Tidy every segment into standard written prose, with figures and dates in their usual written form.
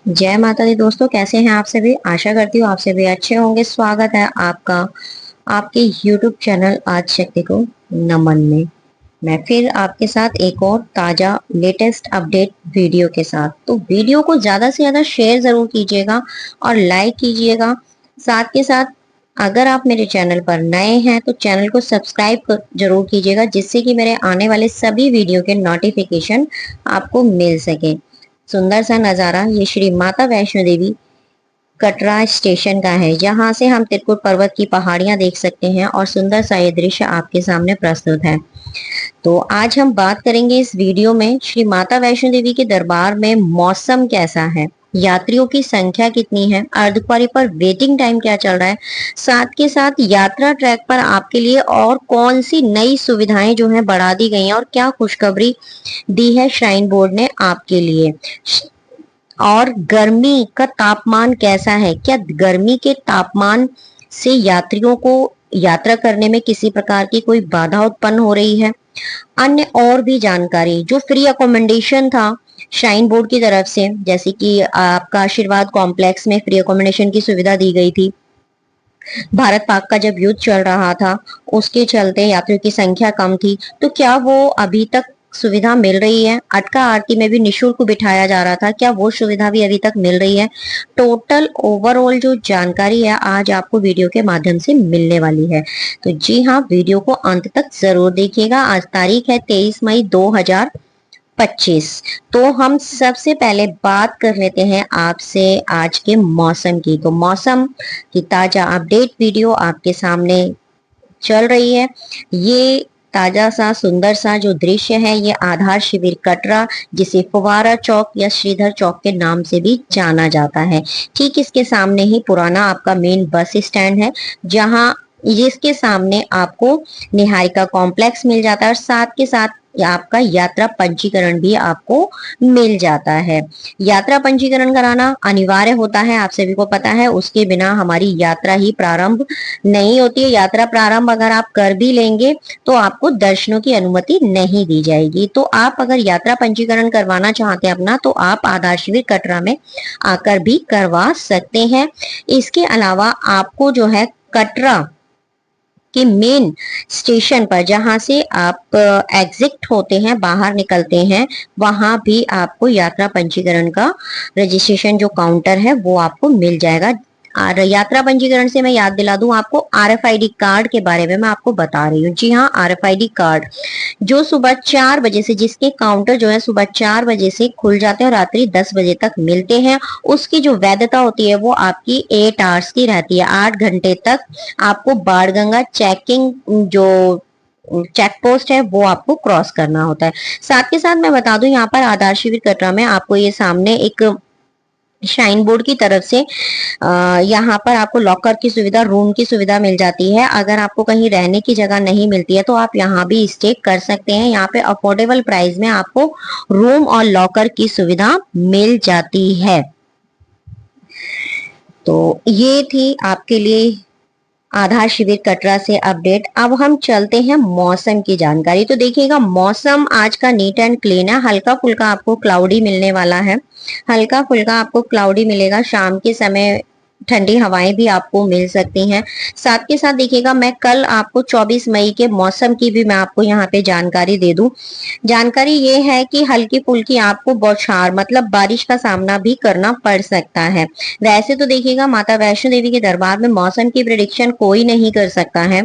जय माता दी दोस्तों, कैसे हैं आप सभी। आशा करती हूँ आप सभी अच्छे होंगे। स्वागत है आपका आपके YouTube चैनल आज शक्ति को नमन में। मैं फिर आपके साथ एक और ताजा लेटेस्ट अपडेट वीडियो के साथ। तो वीडियो को ज्यादा से ज्यादा शेयर जरूर कीजिएगा और लाइक कीजिएगा। साथ के साथ अगर आप मेरे चैनल पर नए हैं तो चैनल को सब्सक्राइब जरूर कीजिएगा, जिससे कि मेरे आने वाले सभी वीडियो के नोटिफिकेशन आपको मिल सके। सुंदर सा नजारा ये श्री माता वैष्णो देवी कटरा स्टेशन का है, जहां से हम त्रिकुट पर्वत की पहाड़ियां देख सकते हैं और सुंदर सा ये दृश्य आपके सामने प्रस्तुत है। तो आज हम बात करेंगे इस वीडियो में श्री माता वैष्णो देवी के दरबार में मौसम कैसा है, यात्रियों की संख्या कितनी है, अर्धकुंवारी पर वेटिंग टाइम क्या चल रहा है, साथ के साथ यात्रा ट्रैक पर आपके लिए और कौन सी नई सुविधाएं जो है बढ़ा दी गई हैं और क्या खुशखबरी दी है श्राइन बोर्ड ने आपके लिए। और गर्मी का तापमान कैसा है, क्या गर्मी के तापमान से यात्रियों को यात्रा करने में किसी प्रकार की कोई बाधा उत्पन्न हो रही है। अन्य और भी जानकारी जो फ्री अकोमोडेशन था श्राइन बोर्ड की तरफ से, जैसे कि आपका आशीर्वाद कॉम्प्लेक्स में फ्री अकोमोडेशन की सुविधा दी गई थी। भारत पाक का जब युद्ध चल रहा था उसके चलते यात्रियों की संख्या कम थी, तो क्या वो अभी तक सुविधा मिल रही है। अटका आरती में भी निशुल्क बिठाया जा रहा था, क्या वो सुविधा भी अभी तक मिल रही है। टोटल ओवरऑल जो जानकारी है आज आपको वीडियो के माध्यम से मिलने वाली है। तो जी हाँ, वीडियो को अंत तक जरूर देखिएगा। आज तारीख है 23 मई 2025। तो हम सबसे पहले बात कर लेते हैं आपसे आज के मौसम की। तो मौसम की ताजा अपडेट वीडियो आपके सामने चल रही है। ये ताजा सा सुंदर सा जो दृश्य है ये आधार शिविर कटरा, जिसे फुवारा चौक या श्रीधर चौक के नाम से भी जाना जाता है। ठीक इसके सामने ही पुराना आपका मेन बस स्टैंड है, जहां जिसके सामने आपको निहारिका कॉम्प्लेक्स मिल जाता है और साथ के साथ आपका यात्रा पंजीकरण भी आपको मिल जाता है। यात्रा पंजीकरण कराना अनिवार्य होता है, आप सभी को पता है। उसके बिना हमारी यात्रा ही प्रारंभ नहीं होती है। यात्रा प्रारंभ अगर आप कर भी लेंगे तो आपको दर्शनों की अनुमति नहीं दी जाएगी। तो आप अगर यात्रा पंजीकरण करवाना चाहते हैं अपना, तो आप आधार शिविर कटरा में आकर भी करवा सकते हैं। इसके अलावा आपको जो है कटरा के मेन स्टेशन पर, जहां से आप एग्जिट होते हैं, बाहर निकलते हैं, वहां भी आपको यात्रा पंजीकरण का रजिस्ट्रेशन जो काउंटर है वो आपको मिल जाएगा। और यात्रा पंजीकरण से मैं याद दिला दूं आपको, RFID कार्ड के बारे में मैं आपको बता रही हूँ। जी हाँ, RFID कार्ड जो सुबह 4 बजे से, जिसके काउंटर जो है सुबह 4 बजे से खुल जाते हैं और रात्रि 10 बजे तक मिलते हैं, उसकी जो वैधता होती है वो आपकी 8 आवर्स की रहती है। 8 घंटे तक आपको बाणगंगा चेकिंग जो चेक पोस्ट है वो आपको क्रॉस करना होता है। साथ के साथ मैं बता दूं, यहाँ पर आधार शिविर कटरा में आपको ये सामने एक शाइन बोर्ड की तरफ से यहाँ पर आपको लॉकर की सुविधा, रूम की सुविधा मिल जाती है। अगर आपको कहीं रहने की जगह नहीं मिलती है तो आप यहाँ भी स्टे कर सकते हैं। यहाँ पे अफोर्डेबल प्राइस में आपको रूम और लॉकर की सुविधा मिल जाती है। तो ये थी आपके लिए आधार शिविर कटरा से अपडेट। अब हम चलते हैं मौसम की जानकारी। तो देखिएगा, मौसम आज का नीट एंड क्लीन है। हल्का फुल्का आपको क्लाउडी मिलने वाला है, हल्का फुल्का आपको क्लाउडी मिलेगा। शाम के समय ठंडी हवाएं भी आपको मिल सकती हैं। साथ के साथ देखिएगा, मैं कल आपको 24 मई के मौसम की भी मैं आपको यहाँ पे जानकारी दे दूं। जानकारी ये है कि हल्की फुल्की आपको बौछार मतलब बारिश का सामना भी करना पड़ सकता है। वैसे तो देखिएगा, माता वैष्णो देवी के दरबार में मौसम की प्रिडिक्शन कोई नहीं कर सकता है,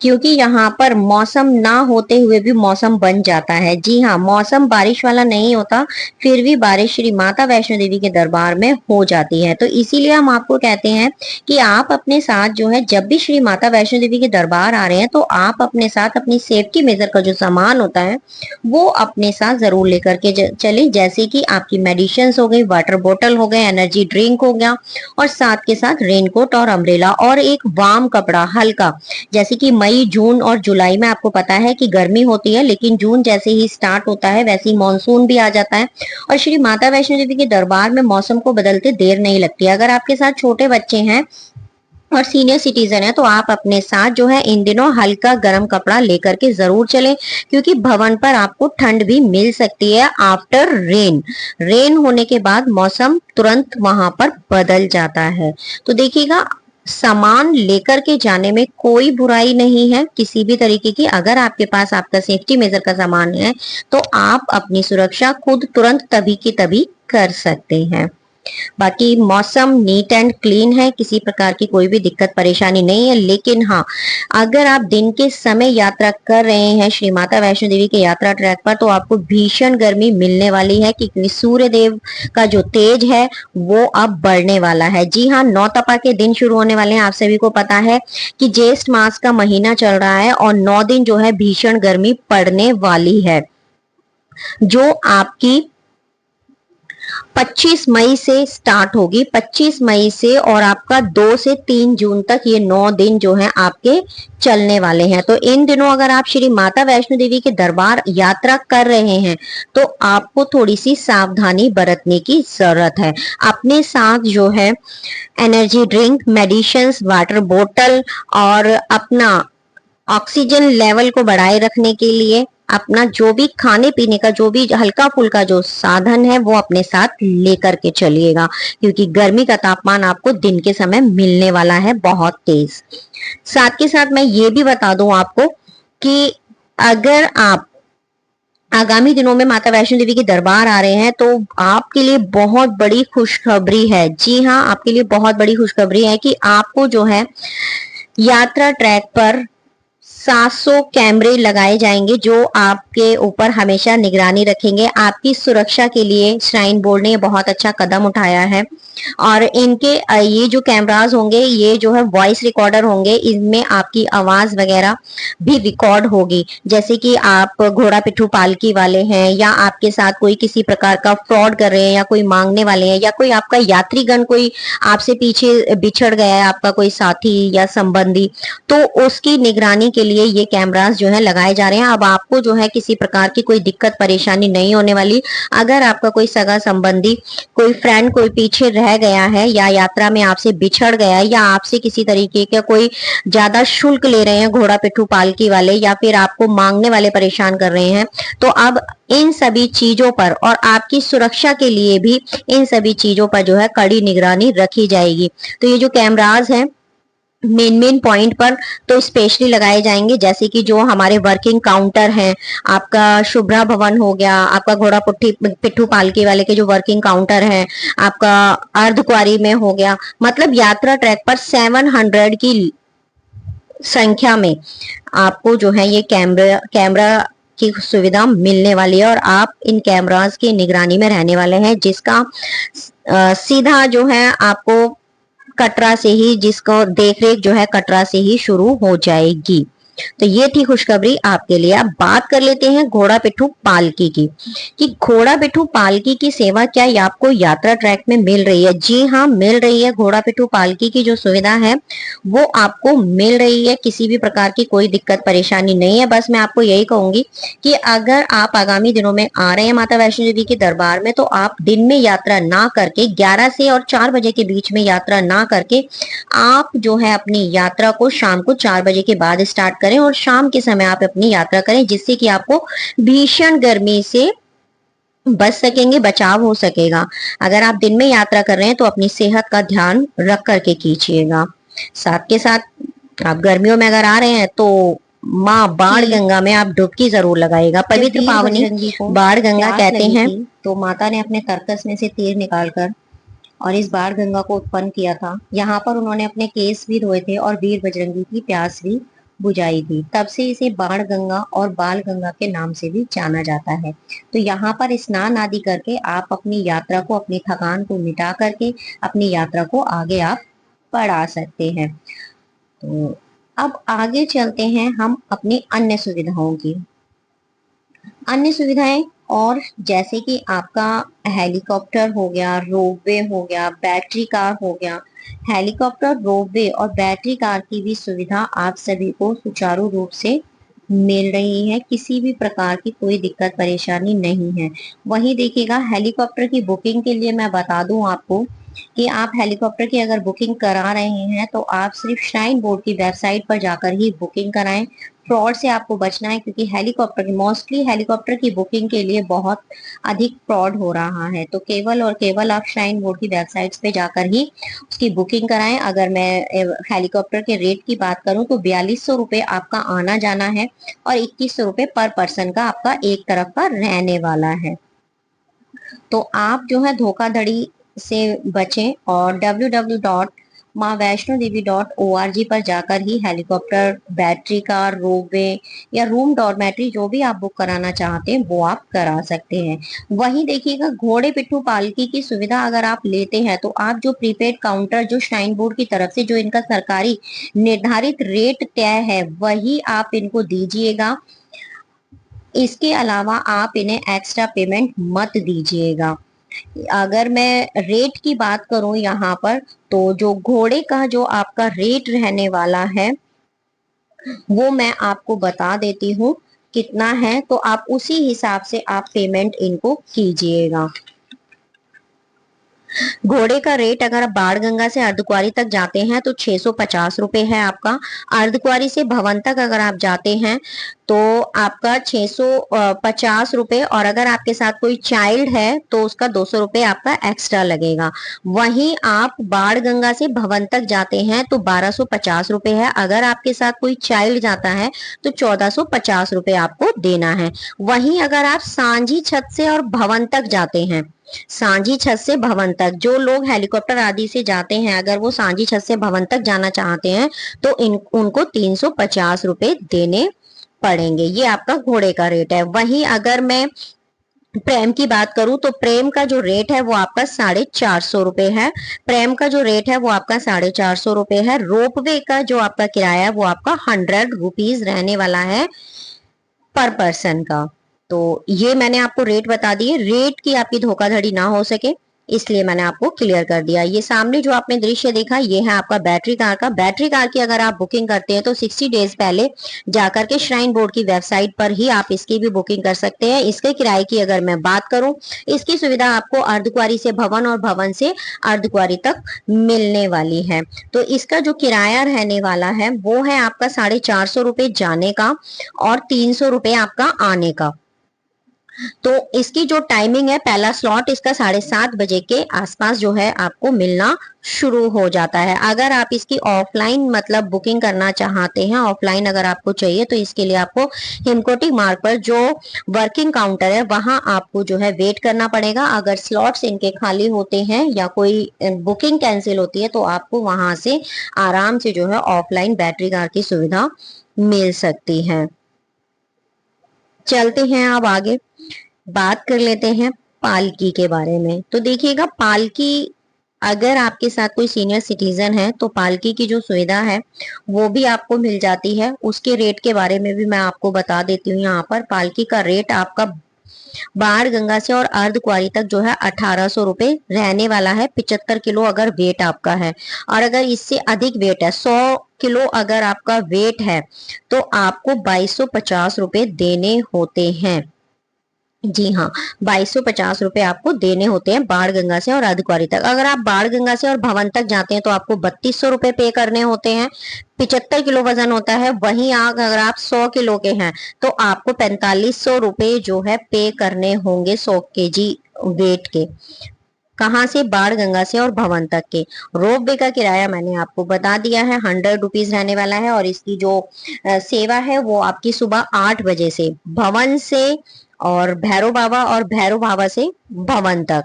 क्योंकि यहाँ पर मौसम ना होते हुए भी मौसम बन जाता है। जी हाँ, मौसम बारिश वाला नहीं होता, फिर भी बारिश श्री माता वैष्णो देवी के दरबार में हो जाती है। तो इसीलिए हम आपको कहते हैं कि आप अपने साथ जो है, जब भी श्री माता वैष्णो देवी के दरबार आ रहे हैं, तो आप अपने साथ अपनी सेफ्टी मेजर का जो सामान होता है वो अपने साथ जरूर लेकर के चले। जैसे कि आपकी मेडिसिन हो गई, वाटर बोतल हो गए, एनर्जी ड्रिंक हो गया, और साथ के साथ रेनकोट और अम्ब्रेला और एक वार्म कपड़ा हल्का। जैसे कि मई, जून और जुलाई में आपको पता है कि गर्मी होती है, लेकिन जून जैसे ही स्टार्ट होता है वैसे ही मानसून भी आ जाता है और श्री माता वैष्णो देवी के दरबार में मौसम को बदलते देर नहीं लगती। अगर आपके साथ छोटे बच्चे हैं और सीनियर सिटीजन है तो आप अपने साथ जो है इन दिनों हल्का गर्म कपड़ा लेकर के जरूर चलें, क्योंकि भवन पर आपको ठंड भी मिल सकती है आफ्टर रेन। रेन होने के बाद मौसम तुरंत वहां पर बदल जाता है। तो देखिएगा, सामान लेकर के जाने में कोई बुराई नहीं है किसी भी तरीके की। अगर आपके पास आपका सेफ्टी मेजर का सामान है तो आप अपनी सुरक्षा खुद तुरंत तभी की तभी कर सकते हैं। बाकी मौसम नीट एंड क्लीन है, किसी प्रकार की कोई भी दिक्कत परेशानी नहीं है। लेकिन हाँ, अगर आप दिन के समय यात्रा कर रहे हैं श्री माता वैष्णो देवी के यात्रा ट्रैक पर, तो आपको भीषण गर्मी मिलने वाली है, क्योंकि सूर्य देव का जो तेज है वो अब बढ़ने वाला है। जी हाँ, 9 तपा के दिन शुरू होने वाले हैं। आप सभी को पता है कि ज्येष्ठ मास का महीना चल रहा है और 9 दिन जो है भीषण गर्मी पड़ने वाली है, जो आपकी 25 मई से स्टार्ट होगी। 25 मई से और आपका 2 से 3 जून तक ये 9 दिन जो है आपके चलने वाले हैं। तो इन दिनों अगर आप श्री माता वैष्णो देवी के दरबार यात्रा कर रहे हैं तो आपको थोड़ी सी सावधानी बरतने की जरूरत है। अपने साथ जो है एनर्जी ड्रिंक, मेडिसिन, वाटर बोतल और अपना ऑक्सीजन लेवल को बढ़ाए रखने के लिए अपना जो भी खाने पीने का जो भी हल्का फुल्का जो साधन है वो अपने साथ लेकर के चलिएगा, क्योंकि गर्मी का तापमान आपको दिन के समय मिलने वाला है बहुत तेज। साथ के साथ मैं ये भी बता दूं आपको कि अगर आप आगामी दिनों में माता वैष्णो देवी के दरबार आ रहे हैं तो आपके लिए बहुत बड़ी खुशखबरी है। जी हाँ, आपके लिए बहुत बड़ी खुशखबरी है कि आपको जो है यात्रा ट्रैक पर 700 कैमरे लगाए जाएंगे, जो आपके ऊपर हमेशा निगरानी रखेंगे। आपकी सुरक्षा के लिए श्राइन बोर्ड ने बहुत अच्छा कदम उठाया है। और इनके ये जो कैमरास होंगे ये जो है वॉइस रिकॉर्डर होंगे, इनमें आपकी आवाज वगैरह भी रिकॉर्ड होगी। जैसे कि आप घोड़ा पिट्ठू पालकी वाले हैं या आपके साथ कोई किसी प्रकार का फ्रॉड कर रहे हैं या कोई मांगने वाले हैं या कोई आपका यात्रीगण कोई आपसे पीछे बिछड़ गया है, आपका कोई साथी या संबंधी, तो उसकी निगरानी के लिए ये कैमरास जो है लगाए जा रहे हैं। अब आपको जो है किसी प्रकार की कोई दिक्कत परेशानी नहीं होने वाली। अगर आपका कोई सगा संबंधी, कोई फ्रेंड कोई पीछे रह गया है या यात्रा में आपसे बिछड़ गया है या आपसे किसी तरीके का कोई ज्यादा शुल्क ले रहे हैं घोड़ा पिट्ठू पालकी वाले या फिर आपको मांगने वाले परेशान कर रहे हैं, तो अब इन सभी चीजों पर और आपकी सुरक्षा के लिए भी इन सभी चीजों पर जो है कड़ी निगरानी रखी जाएगी। तो ये जो कैमरास हैं मेन पॉइंट पर तो स्पेशली लगाए जाएंगे, जैसे कि जो हमारे वर्किंग काउंटर हैं, आपका शुभ्रा भवन हो गया, आपका घोड़ा पिट्ठू पालकी वाले के जो वर्किंग काउंटर हैं, आपका अर्धकुंवारी में हो गया, मतलब यात्रा ट्रैक पर 700 की संख्या में आपको जो है ये कैमरा कैमरा की सुविधा मिलने वाली है और आप इन कैमरास की निगरानी में रहने वाले हैं, जिसका सीधा जो है आपको कटरा से ही, जिसको देखरेख जो है कटरा से ही शुरू हो जाएगी। तो ये थी खुशखबरी आपके लिए। अब बात कर लेते हैं घोड़ा पिट्ठू पालकी की, कि घोड़ा पिट्ठू पालकी की सेवा क्या ये आपको यात्रा ट्रैक में मिल रही है। जी हाँ, मिल रही है। घोड़ा पिट्ठू पालकी की जो सुविधा है वो आपको मिल रही है, किसी भी प्रकार की कोई दिक्कत परेशानी नहीं है। बस मैं आपको यही कहूंगी कि अगर आप आगामी दिनों में आ रहे हैं माता वैष्णो देवी के दरबार में, तो आप दिन में यात्रा ना करके 11 से और 4 बजे के बीच में यात्रा ना करके आप जो है अपनी यात्रा को शाम को 4 बजे के बाद स्टार्ट करें और शाम के समय आप अपनी यात्रा करें, जिससे कि आपको भीषण गर्मी से बच सकेंगे, बचाव हो सकेगा। अगर आप दिन में यात्रा कर रहे हैं तो अपनी सेहत का ध्यान रख करके कीजिएगा। साथ के साथ आप गर्मियों में अगर आ रहे हैं तो माँ बाढ़ गंगा में आप डुबकी जरूर लगाएगा। पवित्र पावनी बाढ़ गंगा कहते हैं। तो माता ने अपने कर्कश में से तीर निकालकर और इस बाढ़ गंगा को उत्पन्न किया था। यहाँ पर उन्होंने अपने केस भी धोए थे और वीर बजरंगी की प्यास भी बुझाई थी। तब से इसे बाण गंगा और बाल गंगा के नाम से भी जाना जाता है। तो यहाँ पर स्नान आदि करके आप अपनी यात्रा को, अपनी थकान को मिटा करके अपनी यात्रा को आगे आप बढ़ा सकते हैं। तो अब आगे चलते हैं हम अपनी अन्य सुविधाओं की। अन्य सुविधाएं और जैसे कि आपका हेलीकॉप्टर हो गया, रोपवे हो गया, बैटरी कार हो गया। हेलीकॉप्टर, रोपवे और बैटरी कार की भी सुविधा आप सभी को सुचारू रूप से मिल रही है, किसी भी प्रकार की कोई दिक्कत परेशानी नहीं है। वहीं देखिएगा, हेलीकॉप्टर की बुकिंग के लिए मैं बता दूं आपको कि आप हेलीकॉप्टर की अगर बुकिंग करा रहे हैं तो आप सिर्फ श्राइन बोर्ड की वेबसाइट पर जाकर ही बुकिंग कराएं। फ्रॉड से आपको बचना है, क्योंकि मोस्टली हेलीकॉप्टर की बुकिंग के लिए बहुत अधिक फ्रॉड हो रहा है। तो केवल और केवल आप श्राइन बोर्ड की वेबसाइट्स पे जाकर ही उसकी बुकिंग कराएं। अगर मैं हेलीकॉप्टर के रेट की बात करूं तो 4200 रुपये आपका आना जाना है और 2100 रुपये पर पर्सन का आपका एक तरफ का रहने वाला है। तो आप जो है धोखाधड़ी से बचें और www.maavaishnodevi.org पर जाकर ही हेलीकॉप्टर, बैटरी कार, रोपवे या रूम डॉर्मेट्री जो भी आप बुक कराना चाहते हैं वो आप करा सकते हैं। वहीं देखिएगा, घोड़े पिट्ठू पालकी की सुविधा अगर आप लेते हैं तो आप जो प्रीपेड काउंटर जो श्राइन बोर्ड की तरफ से जो इनका सरकारी निर्धारित रेट तय है वही आप इनको दीजिएगा। इसके अलावा आप इन्हें एक्स्ट्रा पेमेंट मत दीजिएगा। अगर मैं रेट की बात करूं यहाँ पर, तो जो घोड़े का जो आपका रेट रहने वाला है वो मैं आपको बता देती हूँ कितना है, तो आप उसी हिसाब से आप पेमेंट इनको कीजिएगा। घोड़े का रेट अगर आप बाण गंगा से अर्धकुंवारी तक जाते हैं तो 650 रुपए है आपका। अर्धकुंवारी से भवन तक अगर आप जाते हैं तो आपका 650 रुपए, और अगर आपके साथ कोई चाइल्ड है तो उसका 200 रुपए आपका एक्स्ट्रा लगेगा। वहीं आप बाण गंगा से भवन तक जाते हैं तो 1250 रुपए है। अगर आपके साथ कोई चाइल्ड जाता है तो 1450 रुपए आपको देना है। वहीं अगर आप सांझी छत से और भवन तक जाते हैं, सांझी छत से भवन तक जो लोग हेलीकॉप्टर आदि से जाते हैं, अगर वो सांझी छत से भवन तक जाना चाहते हैं तो उनको 350 रुपए देने पड़ेंगे। ये आपका घोड़े का रेट है। वहीं अगर मैं प्रेम की बात करूं तो प्रेम का जो रेट है वो आपका 450 रुपए है। प्रेम का जो रेट है वो आपका 450 रुपए है। रोपवे का जो आपका किराया है वो आपका 100 रुपीज रहने वाला है पर पर्सन का। तो ये मैंने आपको रेट बता दिए, रेट की आपकी धोखाधड़ी ना हो सके इसलिए मैंने आपको क्लियर कर दिया। ये सामने जो आपने दृश्य देखा ये है आपका बैटरी कार का। बैटरी कार की अगर आप बुकिंग करते हैं तो 60 डेज पहले जाकर के श्राइन बोर्ड की वेबसाइट पर ही आप इसकी भी बुकिंग कर सकते हैं। इसके किराए की अगर मैं बात करूं, इसकी सुविधा आपको अर्धकुंवारी से भवन और भवन से अर्धकुंवारी तक मिलने वाली है। तो इसका जो किराया रहने वाला है वो है आपका 450 रुपए जाने का और 300 रुपए आपका आने का। तो इसकी जो टाइमिंग है, पहला स्लॉट इसका 7:30 बजे के आसपास जो है आपको मिलना शुरू हो जाता है। अगर आप इसकी ऑफलाइन मतलब बुकिंग करना चाहते हैं, ऑफलाइन अगर आपको चाहिए तो इसके लिए आपको हिमकोटी मार्ग पर जो वर्किंग काउंटर है वहां आपको जो है वेट करना पड़ेगा। अगर स्लॉट्स इनके खाली होते हैं या कोई बुकिंग कैंसिल होती है तो आपको वहां से आराम से जो है ऑफलाइन बैटरी कार की सुविधा मिल सकती है। चलते हैं अब आगे, बात कर लेते हैं पालकी के बारे में। तो देखिएगा, पालकी अगर आपके साथ कोई सीनियर सिटीजन है तो पालकी की जो सुविधा है वो भी आपको मिल जाती है। उसके रेट के बारे में भी मैं आपको बता देती हूँ। यहाँ पर पालकी का रेट आपका बाण गंगा से और अर्धकुंवारी तक जो है 1800 रुपए रहने वाला है। 75 किलो अगर वेट आपका है, और अगर इससे अधिक वेट है, 100 किलो अगर आपका वेट है तो आपको 2250 रुपए देने होते हैं। जी हाँ, 2250 रुपए आपको देने होते हैं बाण गंगा से और अर्धकुंवारी तक। अगर आप बाण गंगा से और भवन तक जाते हैं तो आपको 3200 रुपए पे करने होते हैं। 75 किलो वजन होता है। वहीं आग अगर आप 100 किलो के हैं तो आपको 4500 रुपए जो है पे करने होंगे 100 kg वेट के। कहाँ से? बाण गंगा से और भवन तक के। रोप वे का किराया मैंने आपको बता दिया है, 100 रुपीज रहने वाला है। और इसकी जो सेवा है वो आपकी सुबह 8 बजे से भवन से और भैरव बाबा और भैरव बाबा से भवन तक।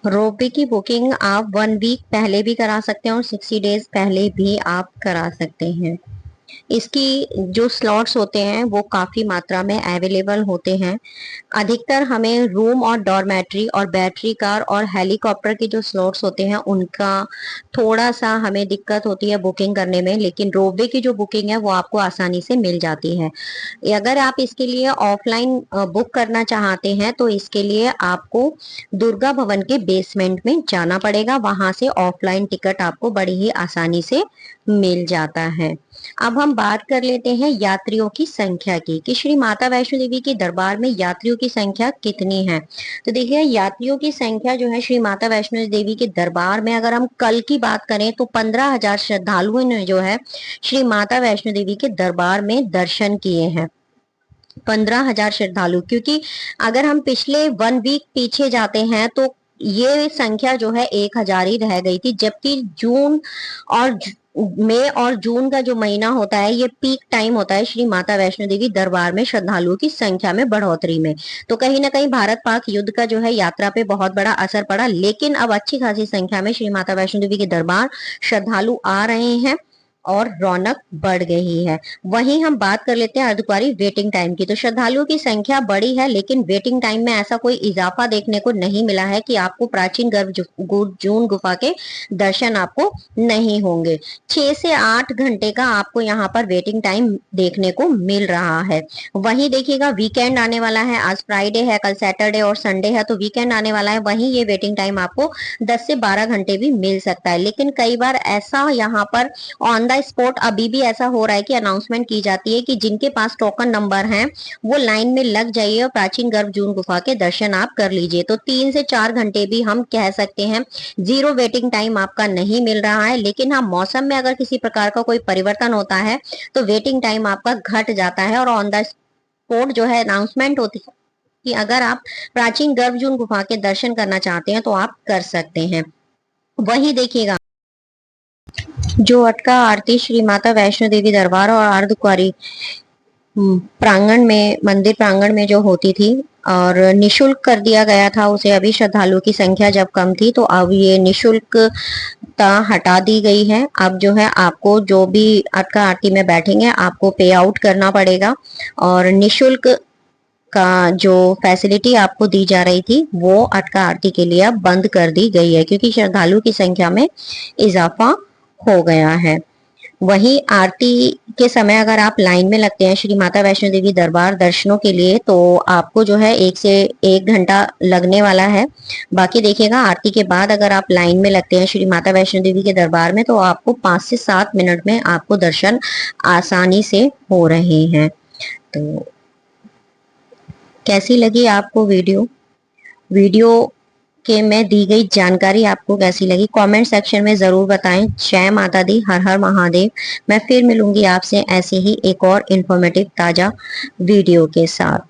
रोपवे की बुकिंग आप 1 वीक पहले भी करा सकते हैं और 60 डेज पहले भी आप करा सकते हैं। इसकी जो स्लॉट्स होते हैं वो काफी मात्रा में अवेलेबल होते हैं। अधिकतर हमें रूम और डॉर्मेट्री और बैटरी कार और हेलीकॉप्टर के जो स्लॉट्स होते हैं उनका थोड़ा सा हमें दिक्कत होती है बुकिंग करने में, लेकिन रोपवे की जो बुकिंग है वो आपको आसानी से मिल जाती है। अगर आप इसके लिए ऑफलाइन बुक करना चाहते हैं तो इसके लिए आपको दुर्गा भवन के बेसमेंट में जाना पड़ेगा। वहां से ऑफलाइन टिकट आपको बड़ी ही आसानी से मिल जाता है। अब हम बात कर लेते हैं यात्रियों की संख्या की कि श्री माता वैष्णो देवी के दरबार में यात्रियों की संख्या कितनी है। तो देखिए यात्रियों की संख्या जो है श्री माता वैष्णो देवी के दरबार में, अगर हम कल की बात करें तो 15,000 श्रद्धालुओं ने जो है श्री माता वैष्णो देवी के दरबार में दर्शन किए हैं। 15,000 श्रद्धालु, क्योंकि अगर हम पिछले 1 वीक पीछे जाते हैं तो ये संख्या जो है 1,000 ही रह गई थी, जबकि जून और मई और जून का जो महीना होता है ये पीक टाइम होता है श्री माता वैष्णो देवी दरबार में श्रद्धालुओं की संख्या में बढ़ोतरी में। तो कहीं ना कहीं भारत पाक युद्ध का जो है यात्रा पे बहुत बड़ा असर पड़ा, लेकिन अब अच्छी खासी संख्या में श्री माता वैष्णो देवी के दरबार श्रद्धालु आ रहे हैं और रौनक बढ़ गई है। वहीं हम बात कर लेते हैं अर्धकुंवारी वेटिंग टाइम की। तो श्रद्धालुओं की संख्या बढ़ी है, लेकिन वेटिंग टाइम में ऐसा कोई इजाफा देखने को नहीं मिला है कि आपको प्राचीन गर्भजून गुफा के दर्शन आपको नहीं होंगे। 6 से 8 घंटे का आपको यहाँ पर वेटिंग टाइम देखने को मिल रहा है। वहीं देखिएगा वीकेंड आने वाला है, आज फ्राइडे है, कल सैटरडे और संडे है, तो वीकेंड आने वाला है। वहीं ये वेटिंग टाइम आपको 10 से 12 घंटे भी मिल सकता है। लेकिन कई बार ऐसा यहाँ पर ऑन द स्पॉट अभी भी ऐसा हो रहा है कि अनाउंसमेंट की जाती है कि जिनके पास टोकन नंबर है वो लाइन में लग जाइए और प्राचीन गर्भजून गुफा के दर्शन आप कर लीजिए। तो 3 से 4 घंटे भी हम कह सकते हैं जीरो वेटिंग टाइम आपका नहीं मिल रहा है। लेकिन हाँ, मौसम में अगर किसी प्रकार का कोई परिवर्तन होता है तो वेटिंग टाइम आपका घट जाता है और ऑन द स्पॉट जो है अनाउंसमेंट होती है कि अगर आप प्राचीन गर्भजून गुफा के दर्शन करना चाहते हैं तो आप कर सकते हैं। वही देखिएगा जो अटका आरती श्री माता वैष्णो देवी दरबार और अर्धकुंवारी प्रांगण में, मंदिर प्रांगण में जो होती थी और निशुल्क कर दिया गया था उसे, अभी श्रद्धालुओं की संख्या जब कम थी तो अब ये निशुल्कता हटा दी गई है। अब जो है आपको जो भी अटका आरती में बैठेंगे आपको पे आउट करना पड़ेगा और निशुल्क का जो फैसिलिटी आपको दी जा रही थी वो अटका आरती के लिए अब बंद कर दी गई है, क्योंकि श्रद्धालुओं की संख्या में इजाफा हो गया है। वहीं आरती के समय अगर आप लाइन में लगते हैं श्री माता वैष्णो देवी दरबार दर्शनों के लिए तो आपको जो है 1 से 1 घंटा लगने वाला है। बाकी देखिएगा आरती के बाद अगर आप लाइन में लगते हैं श्री माता वैष्णो देवी के दरबार में तो आपको 5 से 7 मिनट में आपको दर्शन आसानी से हो रहे हैं। तो कैसी लगी आपको वीडियो के में दी गई जानकारी आपको कैसी लगी कमेंट सेक्शन में जरूर बताएं। जय माता दी, हर हर महादेव। मैं फिर मिलूंगी आपसे ऐसे ही एक और इन्फॉर्मेटिव ताजा वीडियो के साथ।